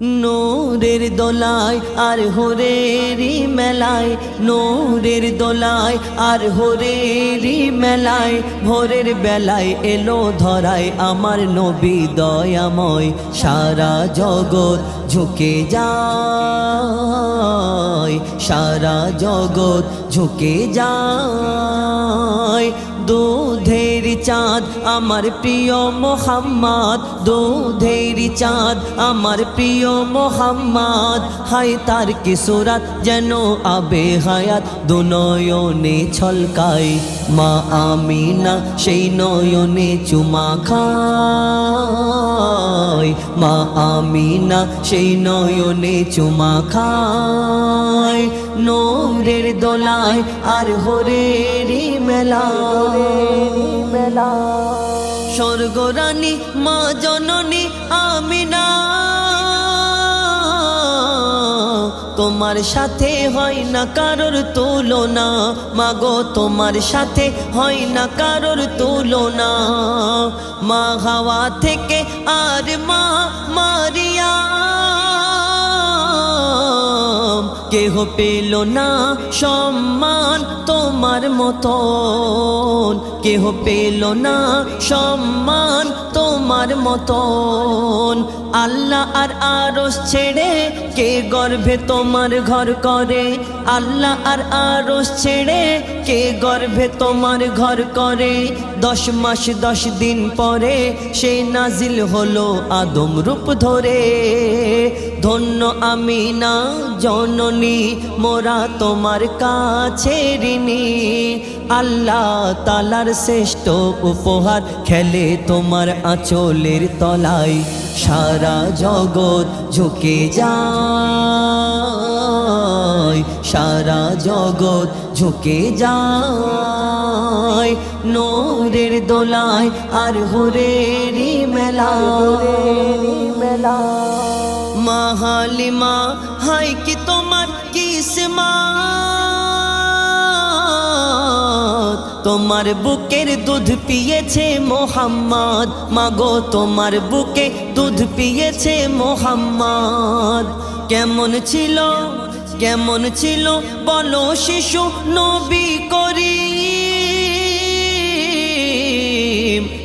নূরের দোলায় আর হোরেরি মেলায়, নূরের দোলায় আর হোরেরি মেলায়, ভোরের বেলায় এলো ধরায় আমার নবী দয়াময়। সারা জগৎ ঝুঁকে যায়, সারা জগৎ ঝুঁকে যায়। দুধের চাঁদ আমার প্রিয় মোহাম্মদ, দুধের চাঁদ আমার প্রিয় মোহাম্মদ। হায় তার কি সুরাত যেন আবে হায়াত, দু নয়নে ছলকায়। মা আমিনা সেই নয়নে চুমা খায়, মা আমিনা সেই নয়নে চুমা খায়। নূরের দোলায় আর হোরেরি মেলায়, স্বর্গরানী মা জননী আমিনা, তোমার সাথে হয় না কারোর তুলনা। মাগো তোমার সাথে হয় না কারোর তুলনা। মা হাওয়া থেকে আর মা মারিয়া কেহ পেল না সম্মান তোমার মতন, কেহ পেল না সম্মান তোমার মতন। আল্লাহ আর আরশ ছেড়ে কে গর্ভে তোমার ঘর করে, আল্লাহ আর আরশ ছেড়ে কে গর্ভে তোমার ঘর করে। 10 মাস 10 দিন পরে সে নাজিল হলো আদম রূপ ধরে। ধন্য আমিনা জননী মোরা তোমার কাছে ঋণী। আল্লাহ তালার শ্রেষ্ঠ উপহার খেলে তোমার আঁচলের তলায়। সারা জগৎ ঝুঁকে যায়, সারা জগৎ ঝুঁকে যায়। নূরের দোলায় আর হোরেরি মেলায়। মা হালিমা হায় কি তোমার কিসমত, তোমার বুকের দুধ পিয়েছে মোহাম্মদ। মাগো তোমার বুকে দুধ পিয়েছে মোহাম্মদ। কেমন ছিল কেমন ছিল বলো শিশু নবী করিম,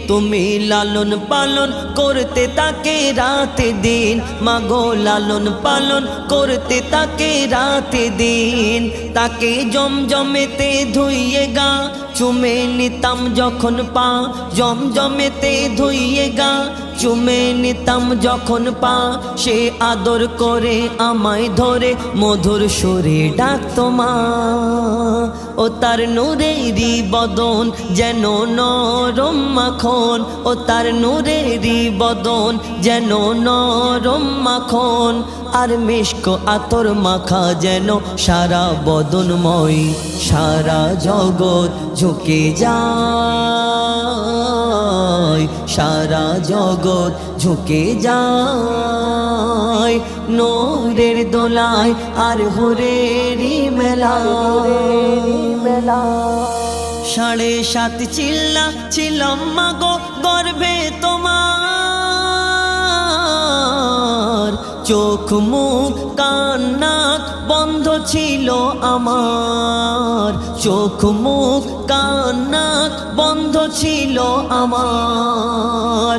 তুমি লালন পালন করতে তাকে রাতে দিন। মাগো লালন পালন করতে তাকে রাতে দিন। তাকে জমজমেতে ধুইয়ে গা চুমে নিতাম যখন পা, জমজমেতে ধুইয়ে গা চুমে নিতাম যখন পা। সে আদর করে আমায় ধরে মধুর সুরে ডাকতো মা। ও তার নূরেরি বদন যেন নরম মাখন, ও তার নূরেরি বদন যেন নরম মাখন। আর মিষ্ক আতর মাখা যেন সারা বদনময়। সারা জগৎ ঝুঁকে যায়, সারা জগৎ ঝুঁকে যায়। নূরের দোলায় আর হোরেরি মেলায়। 7.5 চিল্লা ছিলাম মাগো গর্ভে তোমার, চোখ মুখ কান নাক বন্ধ ছিল আমার, চোখ মুখ কান নাক বন্ধ ছিল আমার।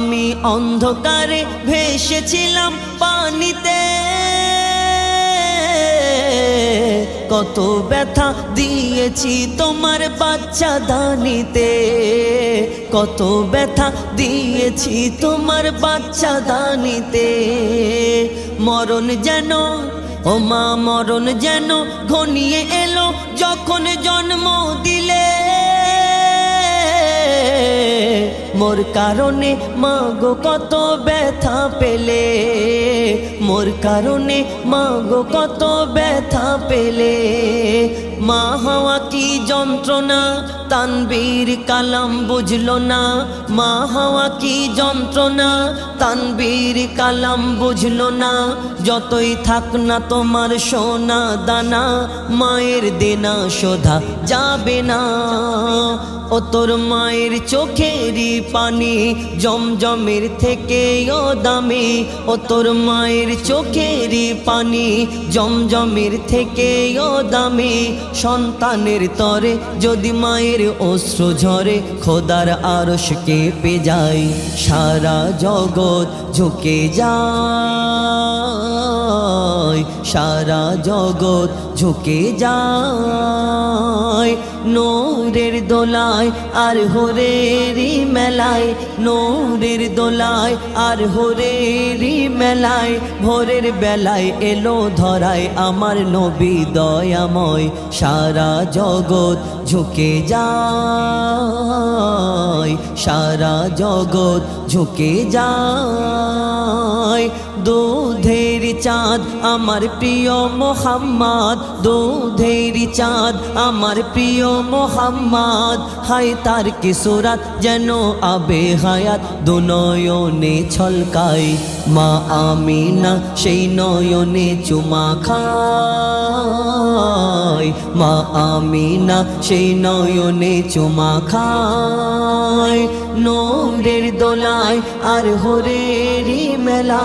আমি অন্ধকারে ভেসেছিলাম পানিতে। কত ব্যথা দিয়েছি তোমার বাচ্চা দানিতে, কত ব্যথা দিয়েছি তোমার বাচ্চা দানিতে। মরণ যেন ও মা মরণ যেন ঘনিয়ে এলো যখন জন্ম দিলে। মোর কারণে মাগো কত ব্যথা পেলে, মোর কারণে মাগো কত ব্যথা পেলে। মা হওয়া কি যন্ত্রণা তানবীর কালাম বুঝলো না, মা হওয়া কি যন্ত্রণা তানবীর কালাম বুঝলো না। যতই থাক না তোমার সোনা দানা, মায়ের দেনা শোধা যাবে না। ও তোর মায়ের চোখেরই পানি জমজমের থেকেও দামি ও তোর মায়ের চোখেরই পানি জমজমের থেকেও দামি সন্তানের তরে যদি মায়ের অশ্রু ঝরে খোদার আরশ কেঁপে যায় সারা জগৎ ঝুঁকে যায় সারা জগৎ ঝুঁকে যায় নূরের দোলায় আর হোরেরি মেলায় নূরের দোলায় আর হোরেরি মেলায় ভোরের বেলায় এলো ধরায় আমার নবী দয়াময় সারা জগৎ ঝুঁকে যায় সারা জগৎ ঝুঁকে যায় দুধের চাঁদ আমার প্রিয় মোহাম্মদ দুধের চাঁদ আমার প্রিয় মোহাম্মদ হায় তার কি সুরাত যেন আবে হায়াত দুনয়নে ছলকায় মা আমিনা সেই নয়নে চুমা খায় মা আমিনা সেই নয়নে চুমা খায় নূরের দোলায় আর হোরেরি মেলা